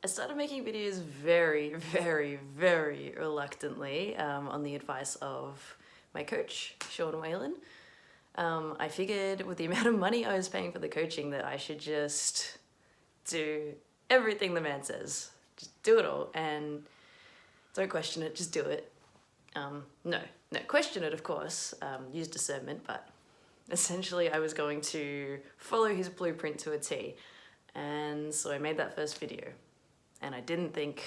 I started making videos very, very, very reluctantly on the advice of my coach, Sean Whalen. I figured with the amount of money I was paying for the coaching that I should just do everything the man says. Just do it all and don't question it, just do it. No, question it, of course. Use discernment, but essentially I was going to follow his blueprint to a T. And so I made that first video. And I didn't think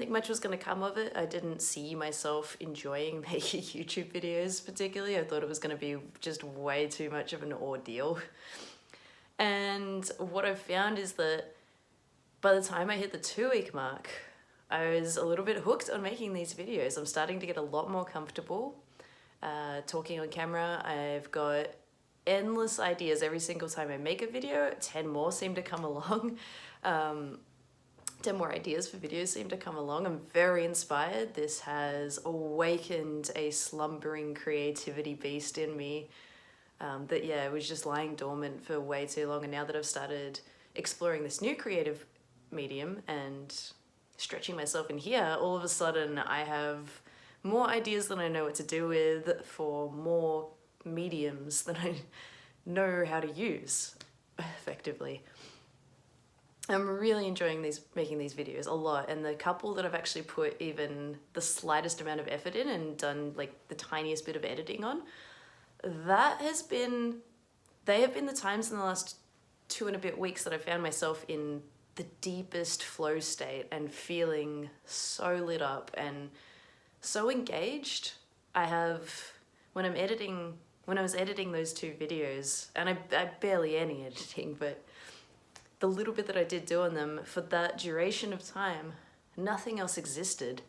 much was going to come of it. I didn't see myself enjoying making YouTube videos particularly. I thought it was going to be just way too much of an ordeal. And what I've found is that by the time I hit the 2-week mark, I was a little bit hooked on making these videos. I'm starting to get a lot more comfortable talking on camera. I've got endless ideas every single time I make a video. 10 more seem to come along. 10 more ideas for videos seem to come along. I'm very inspired. This has awakened a slumbering creativity beast in me that, yeah, it was just lying dormant for way too long. And now that I've started exploring this new creative medium and stretching myself in here, all of a sudden I have more ideas than I know what to do with for more mediums that I know how to use effectively. I'm really enjoying making these videos a lot, and the couple that I've actually put even the slightest amount of effort in and done like the tiniest bit of editing on, they have been the times in the last 2 and a bit weeks that I found myself in the deepest flow state and feeling so lit up and so engaged. When I was editing those 2 videos, and I barely any editing, but the little bit that I did do on them, for that duration of time, nothing else existed.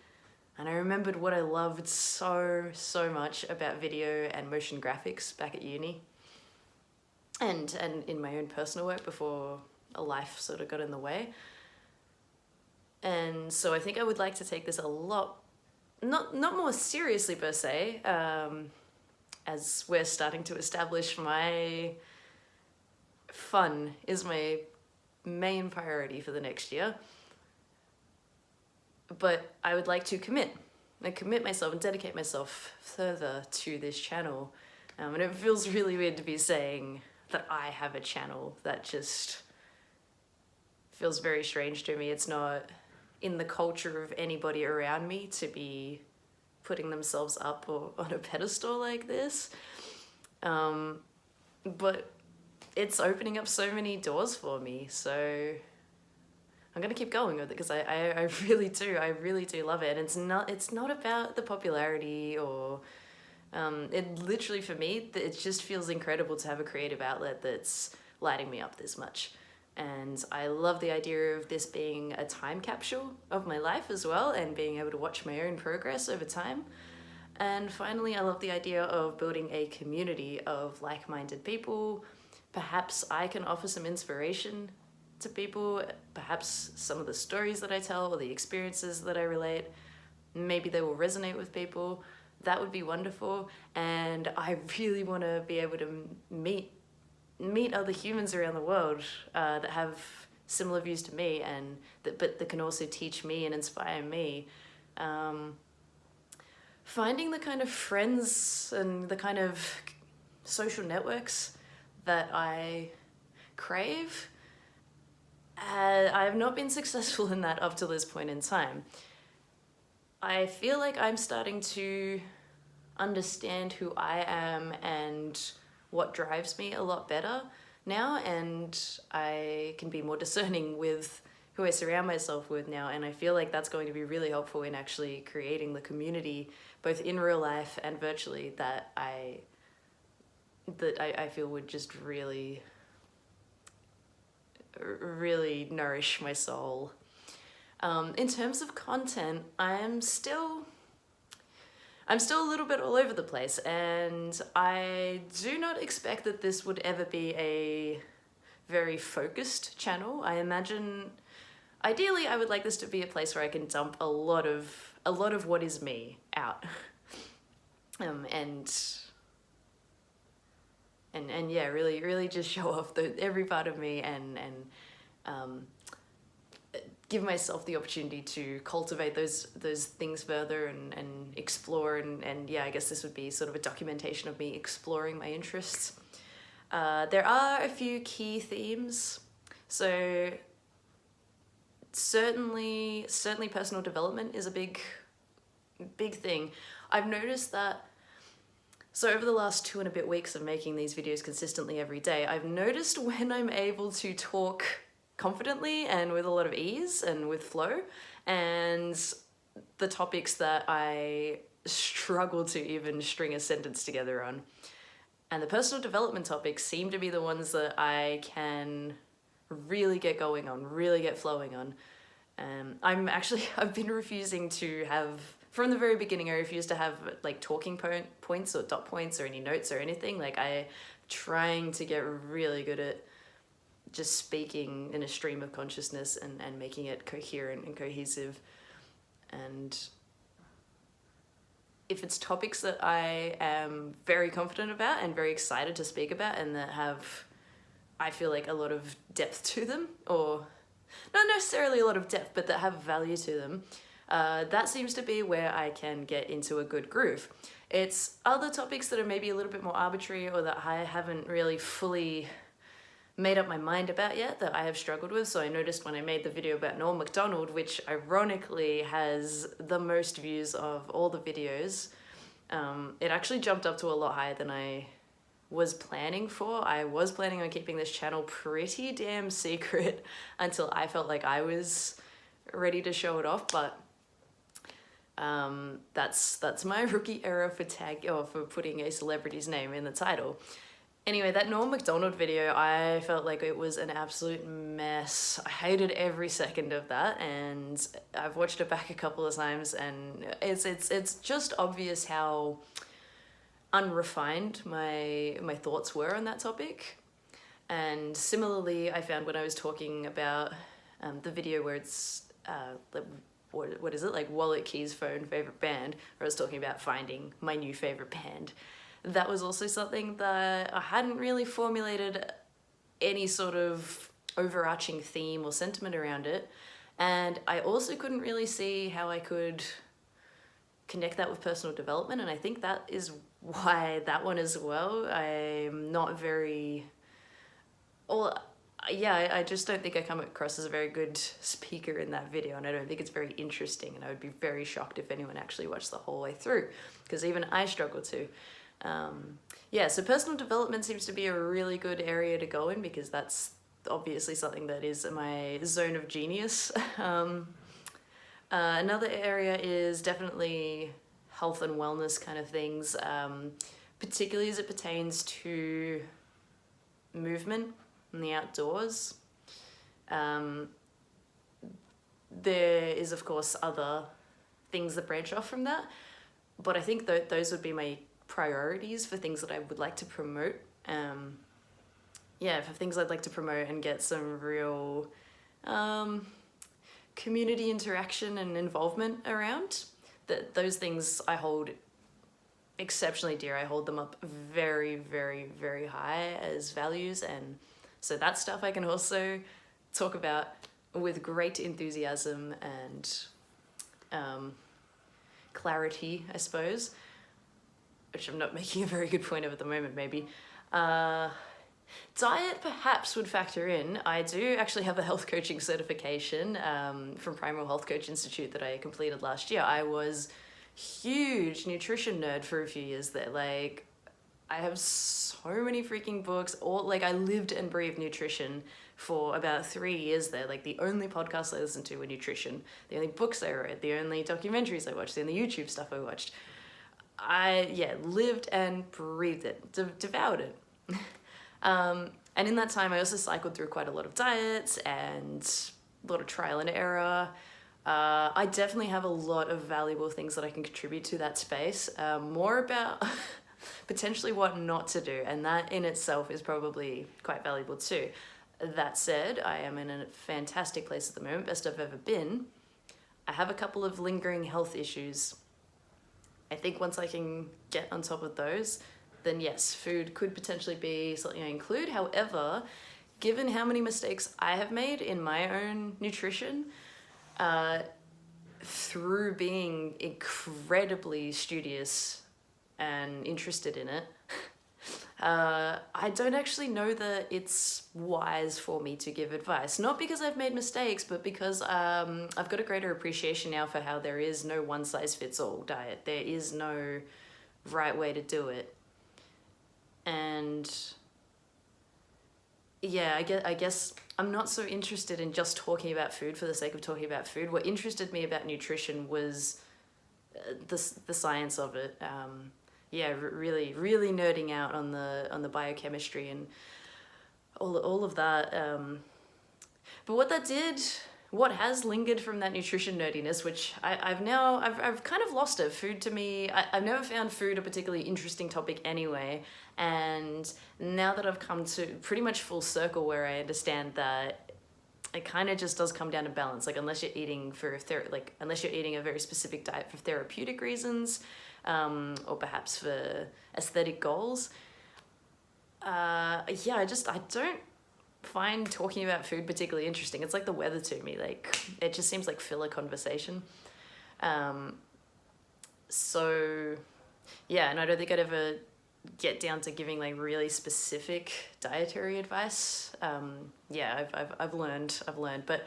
And I remembered what I loved so much about video and motion graphics back at uni. And in my own personal work before a life sort of got in the way. And so I think I would like to take this a lot, not more seriously per se, as we're starting to establish my fun is my main priority for the next year. But I would like to commit myself and dedicate myself further to this channel. And it feels really weird to be saying that I have a channel. That just feels very strange to me. It's not in the culture of anybody around me to be putting themselves up or on a pedestal like this. But it's opening up so many doors for me. So I'm gonna keep going with it because I really do love it. And it's not about the popularity or it literally, for me, it just feels incredible to have a creative outlet that's lighting me up this much. And I love the idea of this being a time capsule of my life as well, and being able to watch my own progress over time. And finally, I love the idea of building a community of like-minded people. Perhaps I can offer some inspiration to people, perhaps some of the stories that I tell or the experiences that I relate, maybe they will resonate with people. That would be wonderful. And I really want to be able to meet other humans around the world that have similar views to me, and that can also teach me and inspire me. Finding the kind of friends and the kind of social networks that I crave, I have not been successful in that up to this point in time. I feel like I'm starting to understand who I am and what drives me a lot better now, and I can be more discerning with who I surround myself with now, and I feel like that's going to be really helpful in actually creating the community both in real life and virtually that I feel would just really nourish my soul. In terms of content, I'm still a little bit all over the place, and I do not expect that this would ever be a very focused channel. I imagine, ideally, I would like this to be a place where I can dump a lot of what is me out, and yeah, really just show off every part of me and give myself the opportunity to cultivate those things further and explore, and yeah, I guess this would be sort of a documentation of me exploring my interests. There are a few key themes. So certainly personal development is a big thing. I've noticed that, so over the last 2 and a bit weeks of making these videos consistently every day, I've noticed when I'm able to talk confidently and with a lot of ease and with flow, and the topics that I struggle to even string a sentence together on. And the personal development topics seem to be the ones that I can really get going on, really get flowing on. I've been refusing to have, from the very beginning, I refused to have like talking points or dot points or any notes or anything. Like, I'm trying to get really good at just speaking in a stream of consciousness and making it coherent and cohesive. And if it's topics that I am very confident about and very excited to speak about and that have, I feel like, a lot of depth to them, or not necessarily a lot of depth, but that have value to them, that seems to be where I can get into a good groove. It's other topics that are maybe a little bit more arbitrary or that I haven't really fully made up my mind about yet that I have struggled with. So I noticed when I made the video about Norm Macdonald, which ironically has the most views of all the videos, it actually jumped up to a lot higher than I was planning for. I was planning on keeping this channel pretty damn secret until I felt like I was ready to show it off, but that's my rookie error for putting a celebrity's name in the title. Anyway, that Norm Macdonald video, I felt like it was an absolute mess. I hated every second of that, and I've watched it back a couple of times, and it's just obvious how unrefined my thoughts were on that topic. And similarly, I found when I was talking about the video where it's what is it, like Wallet Key's phone favorite band, where I was talking about finding my new favorite band. That was also something that I hadn't really formulated any sort of overarching theme or sentiment around it. And I also couldn't really see how I could connect that with personal development. And I think that is why that one as well, I'm not very, well, yeah, I just don't think I come across as a very good speaker in that video, and I don't think it's very interesting, and I would be very shocked if anyone actually watched the whole way through, because even I struggle to. Yeah, so personal development seems to be a really good area to go in, because that's obviously something that is my zone of genius. Another area is definitely health and wellness kind of things, particularly as it pertains to movement in the outdoors. There is, of course, other things that branch off from that, but I think those would be my priorities for things that I would like to promote. Yeah, for things I'd like to promote and get some real community interaction and involvement around. Those things I hold exceptionally dear. I hold them up very, very, very high as values, and so that stuff I can also talk about with great enthusiasm and clarity, I suppose, which I'm not making a very good point of at the moment, maybe. Diet perhaps would factor in. I do actually have a health coaching certification from Primal Health Coach Institute that I completed last year. I was huge nutrition nerd for a few years there. Like, I have so many freaking books. I lived and breathed nutrition for about 3 years there. Like, the only podcasts I listened to were nutrition. The only books I read, the only documentaries I watched, the only YouTube stuff I watched. I lived and breathed it, devoured it. And in that time, I also cycled through quite a lot of diets and a lot of trial and error. I definitely have a lot of valuable things that I can contribute to that space. More about potentially what not to do, and that in itself is probably quite valuable too. That said, I am in a fantastic place at the moment, best I've ever been. I have a couple of lingering health issues. I think once I can get on top of those, then yes, food could potentially be something I include. However, given how many mistakes I have made in my own nutrition, through being incredibly studious and interested in it, I don't actually know that it's wise for me to give advice. Not because I've made mistakes, but because I've got a greater appreciation now for how there is no one-size-fits-all diet. There is no right way to do it. And yeah, I guess I'm not so interested in just talking about food for the sake of talking about food. What interested me about nutrition was the science of it. Really nerding out on the biochemistry and all of that. But what has lingered from that nutrition nerdiness, which I've kind of lost it. Food to me, I've never found food a particularly interesting topic anyway. And now that I've come to pretty much full circle where I understand that it kind of just does come down to balance. Like unless you're eating unless you're eating a very specific diet for therapeutic reasons, or perhaps for aesthetic goals. I don't find talking about food particularly interesting. It's like the weather to me. Like it just seems like filler conversation. So yeah, and I don't think I'd ever get down to giving like really specific dietary advice. I've learned, but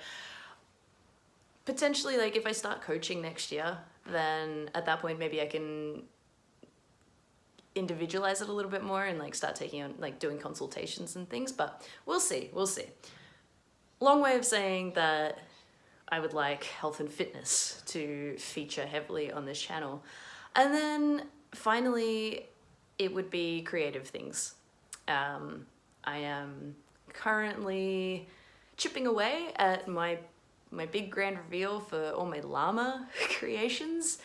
potentially like if I start coaching next year, then at that point maybe I can individualize it a little bit more and like start taking on like doing consultations and things, but we'll see. Long way of saying that I would like health and fitness to feature heavily on this channel. And then finally, it would be creative things. I am currently chipping away at my big grand reveal for all my llama creations.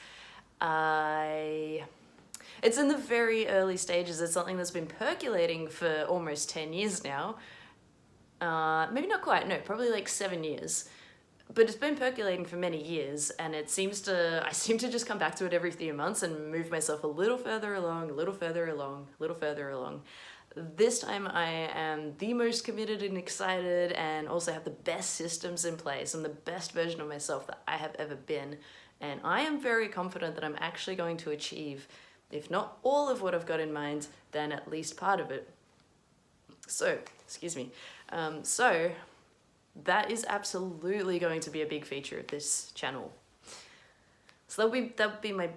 It's in the very early stages. It's something that's been percolating for almost 10 years now. Maybe not quite, no, probably like 7 years. But it's been percolating for many years, and I seem to just come back to it every few months and move myself a little further along. This time I am the most committed and excited and also have the best systems in place. I'm the best version of myself that I have ever been. And I am very confident that I'm actually going to achieve, if not all of what I've got in mind, then at least part of it. So, that is absolutely going to be a big feature of this channel. So that'll be my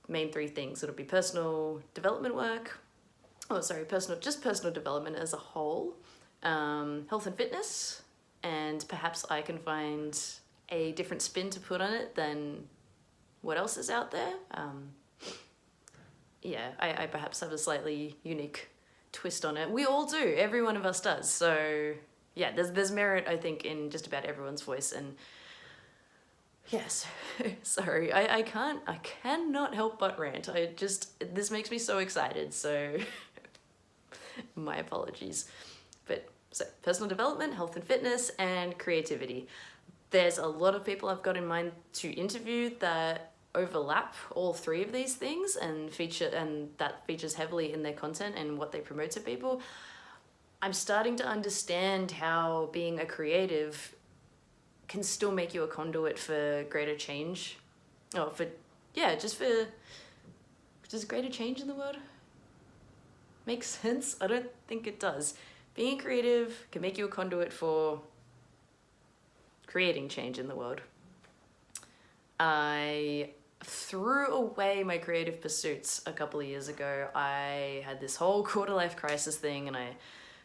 main three things. It'll be personal development work. Personal development as a whole, health and fitness, and perhaps I can find a different spin to put on it than what else is out there. I perhaps have a slightly unique twist on it. We all do. Every one of us does. So yeah, there's merit, I think, in just about everyone's voice. And yes, sorry, I cannot help but rant. This makes me so excited. So my apologies. But so personal development, health and fitness, and creativity. There's a lot of people I've got in mind to interview that overlap all three of these things and that features heavily in their content and what they promote to people. I'm starting to understand how being a creative can still make you a conduit for greater change. Does greater change in the world make sense? I don't think it does. Being creative can make you a conduit for creating change in the world. I threw away my creative pursuits a couple of years ago. I had this whole quarter-life crisis thing and I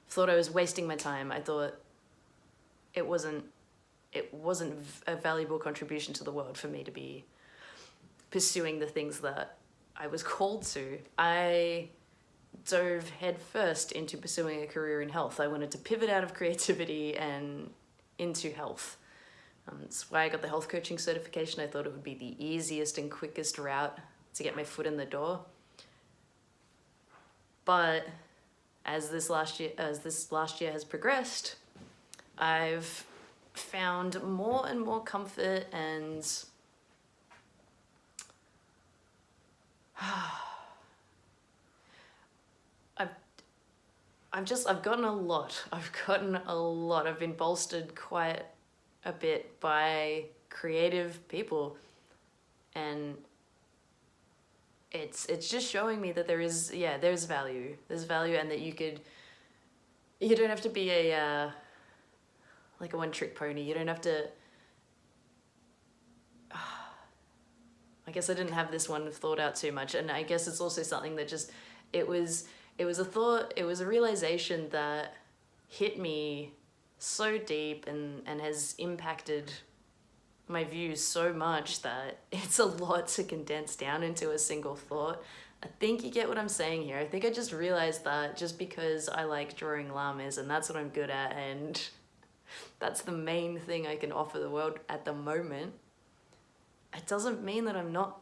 thought I was wasting my time. I thought it wasn't a valuable contribution to the world for me to be pursuing the things that I was called to. I dove headfirst into pursuing a career in health. I wanted to pivot out of creativity and into health. That's why I got the health coaching certification. I thought it would be the easiest and quickest route to get my foot in the door. But as this last year has progressed, I've found more and more comfort and I've gotten a lot. I've been bolstered quite a bit by creative people, and it's just showing me that there's value. There's value, and that you don't have to be a like a one-trick pony. You don't have to. I guess I didn't have this one thought out too much, and I guess it's also something that just it was a realization that hit me so deep and has impacted my views so much that it's a lot to condense down into a single thought. I think you get what I'm saying here. I think I just realized that just because I like drawing llamas and that's what I'm good at, and that's the main thing I can offer the world at the moment, it doesn't mean that I'm not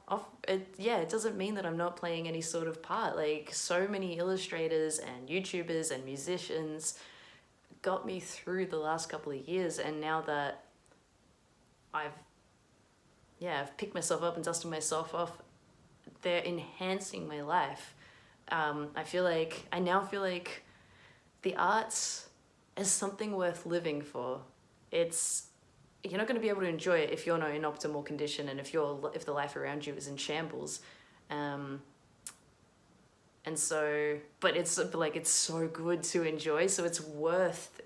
it doesn't mean that I'm not playing any sort of part. Like, so many illustrators and YouTubers and musicians got me through the last couple of years, and now that I've picked myself up and dusted myself off, they're enhancing my life. I now feel like the arts is something worth living for. You're not going to be able to enjoy it if you're not in optimal condition, and if the life around you is in shambles. And so, but it's so good to enjoy. So it's worth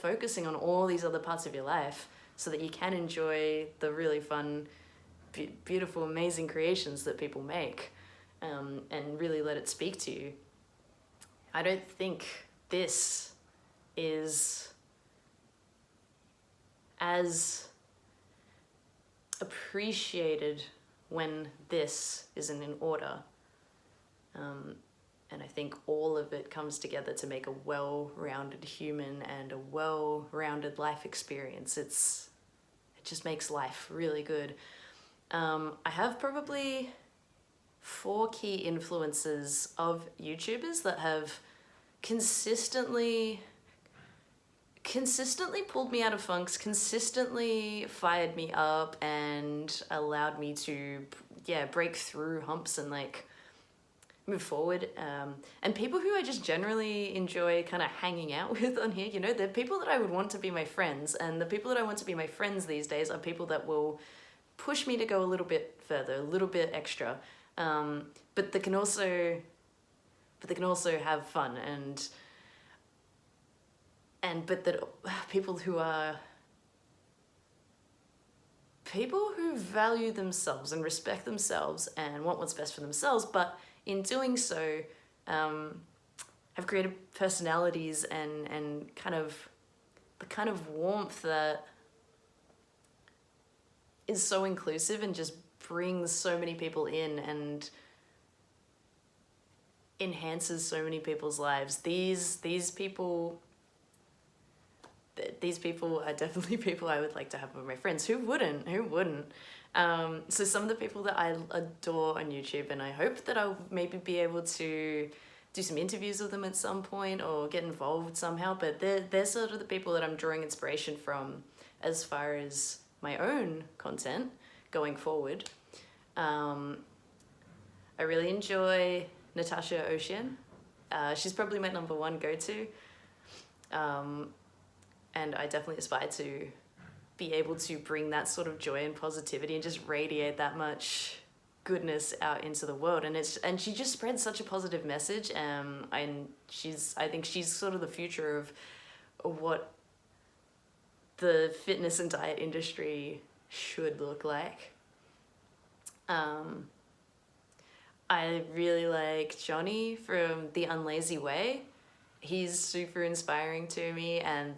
focusing on all these other parts of your life so that you can enjoy the really fun, beautiful, amazing creations that people make, and really let it speak to you. I don't think this is as appreciated when this isn't in order. And I think all of it comes together to make a well-rounded human and a well-rounded life experience. It just makes life really good. I have probably 4 key influences of YouTubers that have consistently pulled me out of funks, consistently fired me up, and allowed me to break through humps and like move forward. And people who I just generally enjoy kind of hanging out with on here, they're people that I would want to be my friends, and the people that I want to be my friends these days are people that will push me to go a little bit further, a little bit extra, but they can also have fun, but that people who value themselves and respect themselves and want what's best for themselves, but in doing so, have creative personalities and the kind of warmth that is so inclusive and just brings so many people in and enhances so many people's lives. These people are definitely people I would like to have with my friends. Who wouldn't? So some of the people that I adore on YouTube, and I hope that I'll maybe be able to do some interviews with them at some point or get involved somehow, but they're sort of the people that I'm drawing inspiration from as far as my own content going forward. I really enjoy Natasha Ocean. She's probably my number 1 go-to. And I definitely aspire to be able to bring that sort of joy and positivity and just radiate that much goodness out into the world. And she just spreads such a positive message. And I think she's sort of the future of what the fitness and diet industry should look like. I really like Johnny from The Unlazy Way. He's super inspiring to me, and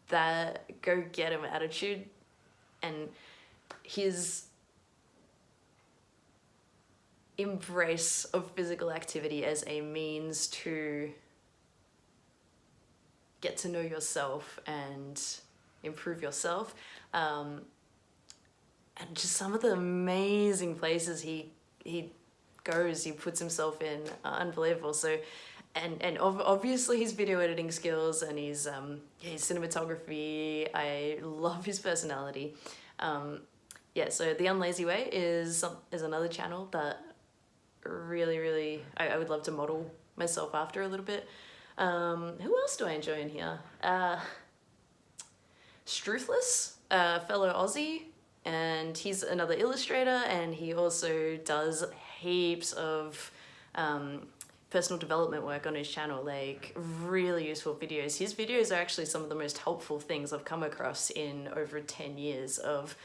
that go get him attitude and his embrace of physical activity as a means to get to know yourself and improve yourself, and just some of the amazing places he goes, he puts himself in, are unbelievable. So and obviously his video editing skills and his cinematography, I love his personality. So The Unlazy Way is another channel that really, really I would love to model myself after a little bit. Who else do I enjoy in here? Struthless, fellow Aussie, and he's another illustrator, and he also does heaps of personal development work on his channel, like really useful videos. His videos are actually some of the most helpful things I've come across in over 10 years of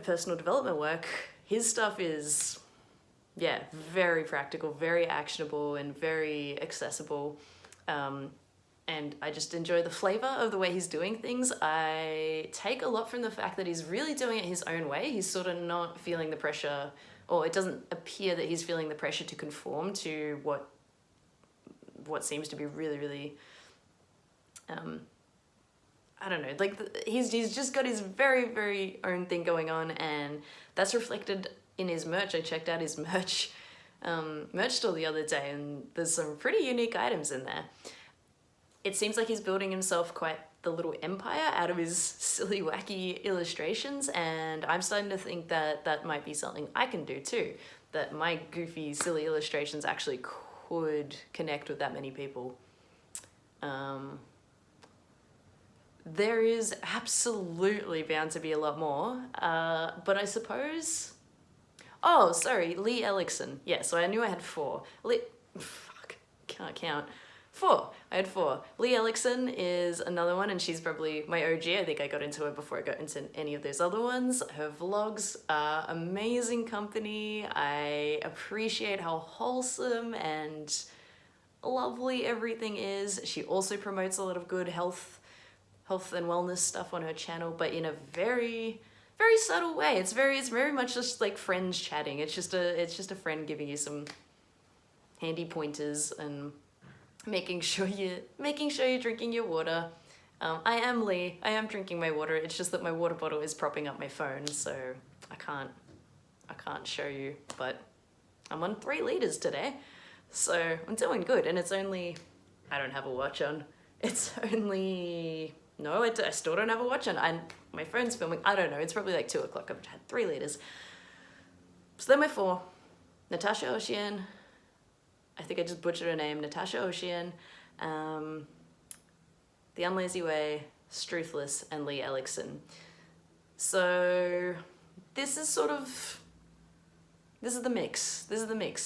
personal development work. His stuff is, yeah, very practical, very actionable, and very accessible. And I just enjoy the flavor of the way he's doing things. I take a lot from the fact that he's really doing it his own way. He's sort of not feeling the pressure, or it doesn't appear that he's feeling the pressure to conform to what seems to be really, really, I don't know, like he's just got his very, very own thing going on, and that's reflected in his merch. I checked out his merch store the other day, and there's some pretty unique items in there. It seems like he's building himself quite the little empire out of his silly, wacky illustrations, and I'm starting to think that that might be something I can do too, that my goofy, silly illustrations actually could connect with that many people. There is absolutely bound to be a lot more, but I suppose... Oh, sorry, Lee Ellickson. Yeah, so I knew I had 4. Fuck, can't count. 4. I had 4. Lee Ellickson is another one, and she's probably my OG. I think I got into her before I got into any of those other ones. Her vlogs are amazing company. I appreciate how wholesome and lovely everything is. She also promotes a lot of good health and wellness stuff on her channel, but in a very, very subtle way. It's very much just like friends chatting. It's just a friend giving you some handy pointers and making sure you're drinking your water. I am Lee. I am drinking my water. It's just that my water bottle is propping up my phone, so I can't show you, but I'm on 3 liters today, so I'm doing good. And it's only, I don't have a watch on. It's only, no, I still don't have a watch on. My phone's filming. I don't know. It's probably like 2 o'clock. I've had 3 liters. So then my 4, Natasha Ocean. I think I just butchered her name, Natasha Ocean, The Unlazy Way, Struthless, and Lee Ellickson. So this is the mix.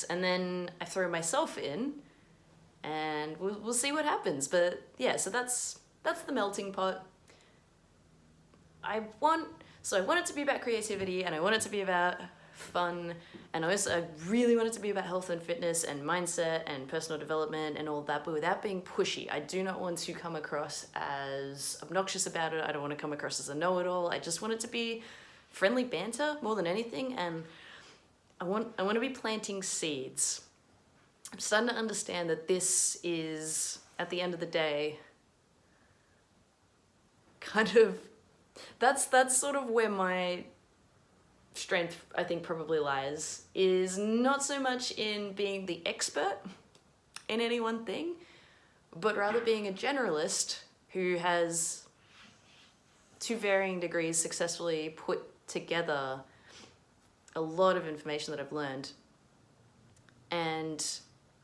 And then I throw myself in, and we'll see what happens. But yeah, so that's the melting pot. I want it to be about creativity, and I want it to be about fun, and I really want it to be about health and fitness and mindset and personal development and all that, but without being pushy. I do not want to come across as obnoxious about it. I don't want to come across as a know-it-all. I just want it to be friendly banter more than anything, and I want to be planting seeds. I'm starting to understand that this is, at the end of the day, kind of, that's sort of where my strength, I think, probably lies, is not so much in being the expert in any one thing, but rather being a generalist who has, to varying degrees, successfully put together a lot of information that I've learned, and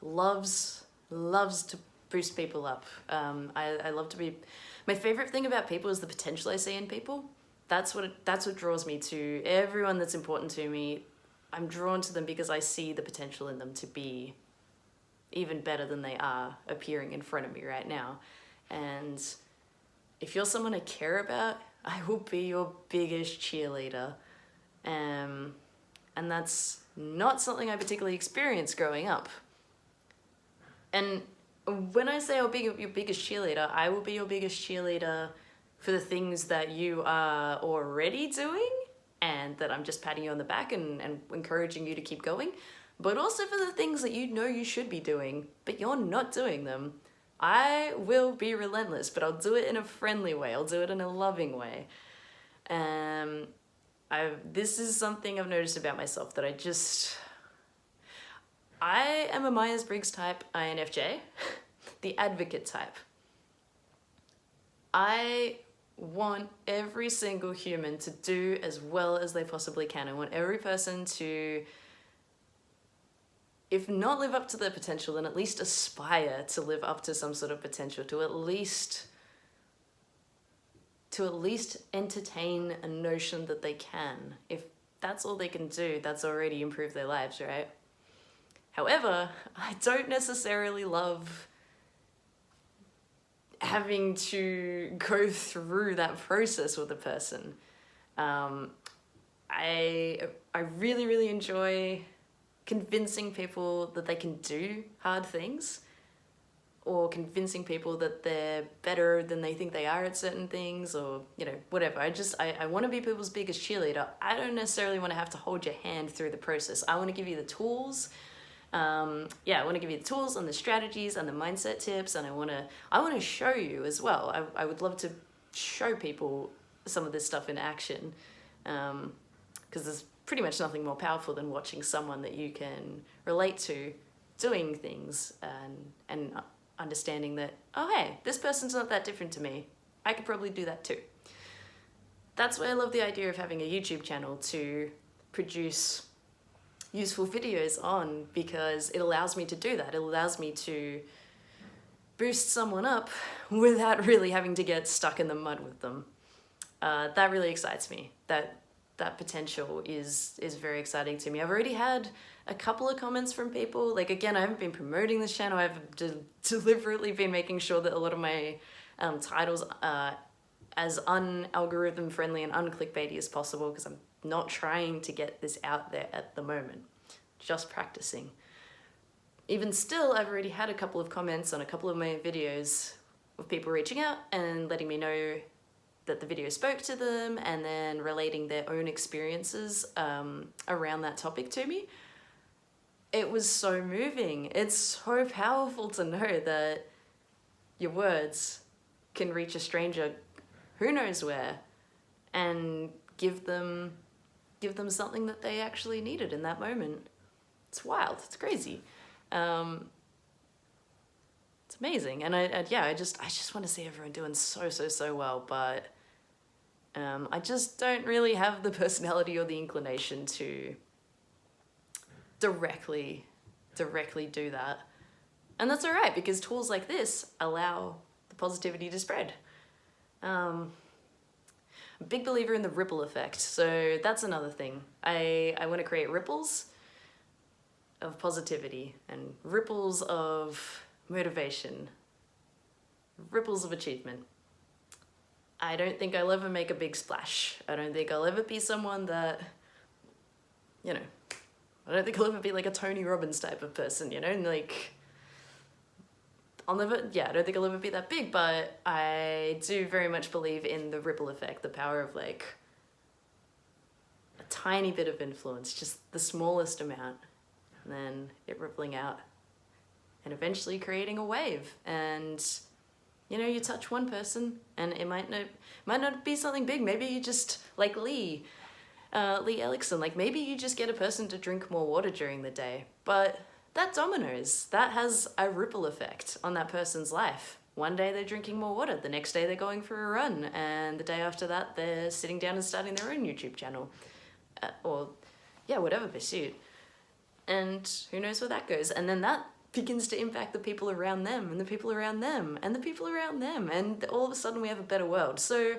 loves to boost people up. I love to be... My favorite thing about people is the potential I see in people. That's what draws me to everyone that's important to me. I'm drawn to them because I see the potential in them to be even better than they are appearing in front of me right now. And if you're someone I care about, I will be your biggest cheerleader. And that's not something I particularly experienced growing up. And when I say I'll be your biggest cheerleader, I will be your biggest cheerleader for the things that you are already doing and that I'm just patting you on the back and encouraging you to keep going, but also for the things that you know you should be doing, but you're not doing them. I will be relentless, but I'll do it in a friendly way. I'll do it in a loving way. This is something I've noticed about myself, that I am a Myers-Briggs type INFJ, the advocate type. I want every single human to do as well as they possibly can. I want every person to if not live up to their potential, then at least aspire to live up to some sort of potential, to at least entertain a notion that they can. If that's all they can do, that's already improved their lives, right? However, I don't necessarily love having to go through that process with a person. I really, really enjoy convincing people that they can do hard things, or convincing people that they're better than they think they are at certain things, or, you know, whatever. I want to be people's biggest cheerleader. I don't necessarily want to have to hold your hand through the process. I want to give you the tools. I want to give you the tools and the strategies and the mindset tips, and I want to show you as well. I would love to show people some of this stuff in action, because there's pretty much nothing more powerful than watching someone that you can relate to doing things, and understanding that, oh hey, this person's not that different to me. I could probably do that too. That's why I love the idea of having a YouTube channel to produce useful videos on, because it allows me to do that. It allows me to boost someone up without really having to get stuck in the mud with them. That really excites me. That potential is very exciting to me. I've already had a couple of comments from people. Like, again, I haven't been promoting this channel. I've deliberately been making sure that a lot of my titles are as un-algorithm friendly and un-clickbaity as possible, because I'm not trying to get this out there at the moment. Just practicing. Even still, I've already had a couple of comments on a couple of my videos of people reaching out and letting me know that the video spoke to them, and then relating their own experiences around that topic to me. It was so moving. It's so powerful to know that your words can reach a stranger who knows where, and give them something that they actually needed in that moment. It's wild. It's crazy. It's amazing. And I just want to see everyone doing so well, but I just don't really have the personality or the inclination to directly do that. And that's all right, because tools like this allow the positivity to spread. I'm a big believer in the ripple effect, so that's another thing. I want to create ripples of positivity and ripples of motivation, ripples of achievement. I don't think I'll ever make a big splash. I don't think I'll ever be someone that, you know, I don't think I'll ever be like a Tony Robbins type of person, you know, and like, I don't think I'll ever be that big, but I do very much believe in the ripple effect, the power of like a tiny bit of influence, just the smallest amount, and then it rippling out and eventually creating a wave. And, you know, you touch one person and it might not be something big. Maybe you just, like Lee Ellickson, like maybe you just get a person to drink more water during the day, but that dominoes, that has a ripple effect on that person's life. One day they're drinking more water, the next day they're going for a run, and the day after that they're sitting down and starting their own YouTube channel, or yeah, whatever pursuit. And who knows where that goes. And then that begins to impact the people around them, and the people around them, and the people around them, and all of a sudden we have a better world. So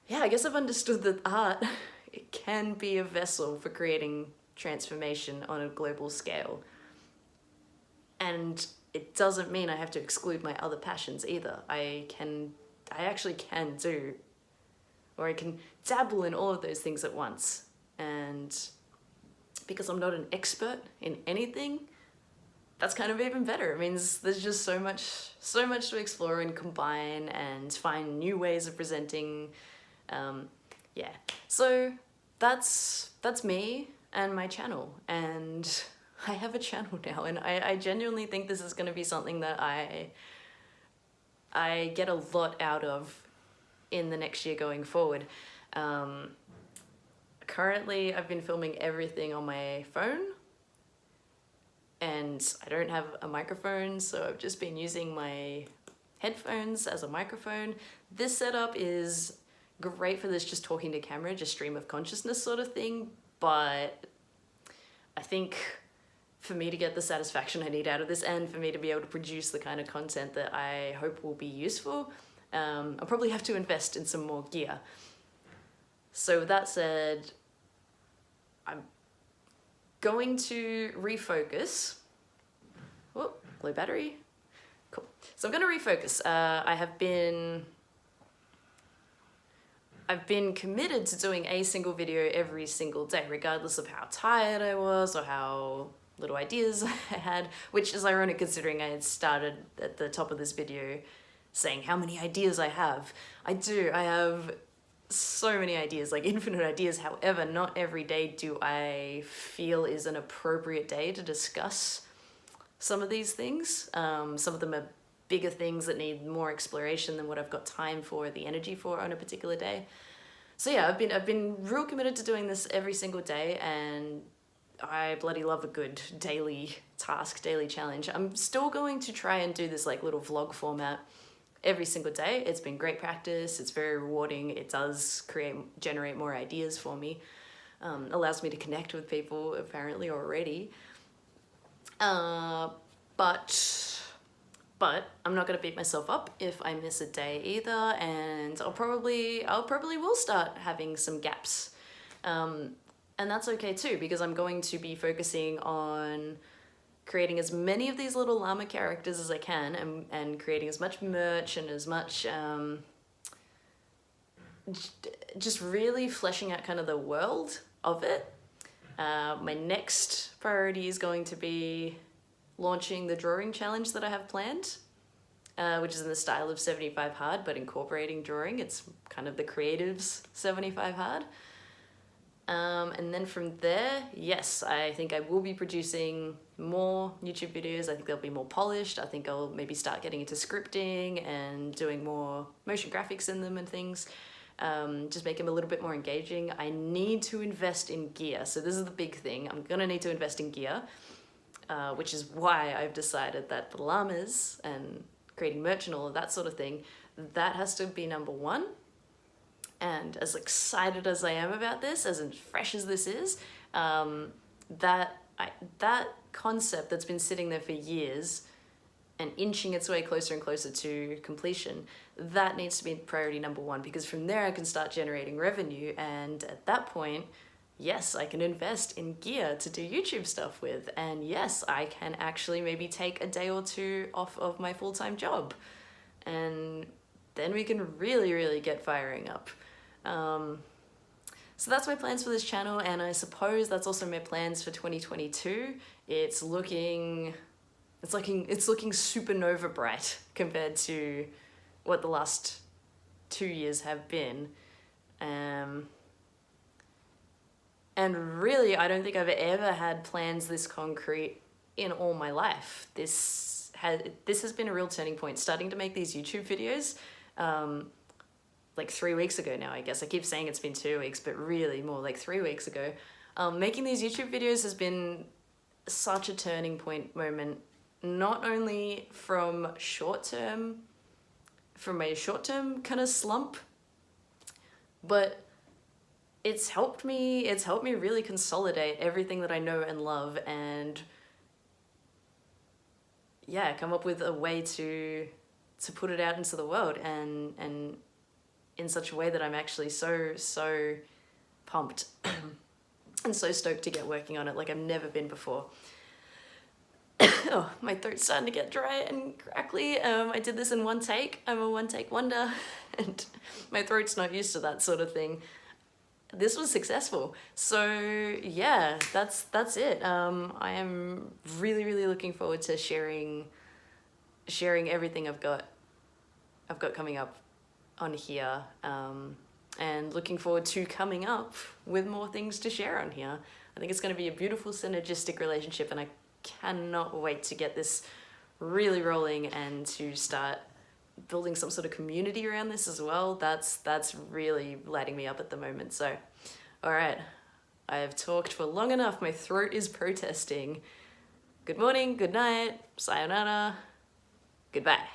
yeah, I guess I've understood that art, it can be a vessel for creating transformation on a global scale. And it doesn't mean I have to exclude my other passions either. I actually can do, or I can dabble in all of those things at once. And because I'm not an expert in anything, that's kind of even better. It means there's just so much to explore and combine and find new ways of presenting. So that's me and my channel, and I have a channel now, and I genuinely think this is going to be something that I get a lot out of in the next year going forward. Currently I've been filming everything on my phone, and I don't have a microphone, so I've just been using my headphones as a microphone. This setup is great for this just talking to camera, just stream of consciousness sort of thing, but I think for me to get the satisfaction I need out of this and for me to be able to produce the kind of content that I hope will be useful, I'll probably have to invest in some more gear. So with that said, I'm going to refocus. Oh, low battery. Cool. So I'm going to refocus. I've been committed to doing a single video every single day, regardless of how tired I was or how little ideas I had, which is ironic considering I had started at the top of this video saying how many ideas I have. I have so many ideas, like infinite ideas. However, not every day do I feel is an appropriate day to discuss some of these things. Some of them are bigger things that need more exploration than what I've got time for or the energy for on a particular day. So yeah, I've been real committed to doing this every single day, and I bloody love a good daily task, daily challenge. I'm still going to try and do this like little vlog format every single day. It's been great practice. It's very rewarding. It does generate more ideas for me. Allows me to connect with people apparently already. But I'm not going to beat myself up if I miss a day either, and I'll probably will start having some gaps. And that's okay too, because I'm going to be focusing on creating as many of these little llama characters as I can, and creating as much merch and as much just really fleshing out kind of the world of it. My next priority is going to be launching the drawing challenge that I have planned, which is in the style of 75 Hard, but incorporating drawing. It's kind of the creatives 75 Hard. And then from there, yes, I think I will be producing more YouTube videos. I think they'll be more polished. I think I'll maybe start getting into scripting and doing more motion graphics in them and things. Just make them a little bit more engaging. I need to invest in gear. So this is the big thing. I'm gonna need to invest in gear, which is why I've decided that the llamas and creating merch and all of that sort of thing, that has to be number one. And as excited as I am about this, as fresh as this is, that concept that's been sitting there for years and inching its way closer and closer to completion, that needs to be priority number one, because from there I can start generating revenue, and at that point, yes, I can invest in gear to do YouTube stuff with, and yes, I can actually maybe take a day or two off of my full-time job, and then we can really, really get firing up. So that's my plans for this channel, and I suppose that's also my plans for 2022. It's looking supernova bright compared to what the last 2 years have been. And really, I don't think I've ever had plans this concrete in all my life. This has been a real turning point, starting to make these YouTube videos. Like 3 weeks ago now, I guess. I keep saying it's been 2 weeks, but really more like 3 weeks ago. Making these YouTube videos has been such a turning point moment, not only from a short-term kind of slump, but it's helped me really consolidate everything that I know and love, and yeah, come up with a way to put it out into the world, and in such a way that I'm actually so pumped and so stoked to get working on it like I've never been before. Oh, my throat's starting to get dry and crackly. I did this in one take. I'm a one-take wonder, and my throat's not used to that sort of thing. This was successful. So yeah, that's it. I am really, really looking forward to sharing everything I've got coming up on here, and looking forward to coming up with more things to share on here. I think it's going to be a beautiful synergistic relationship, and I cannot wait to get this really rolling and to start building some sort of community around this as well. That's really lighting me up at the moment. So, all right, I have talked for long enough. My throat is protesting. Good morning, good night, sayonara, goodbye.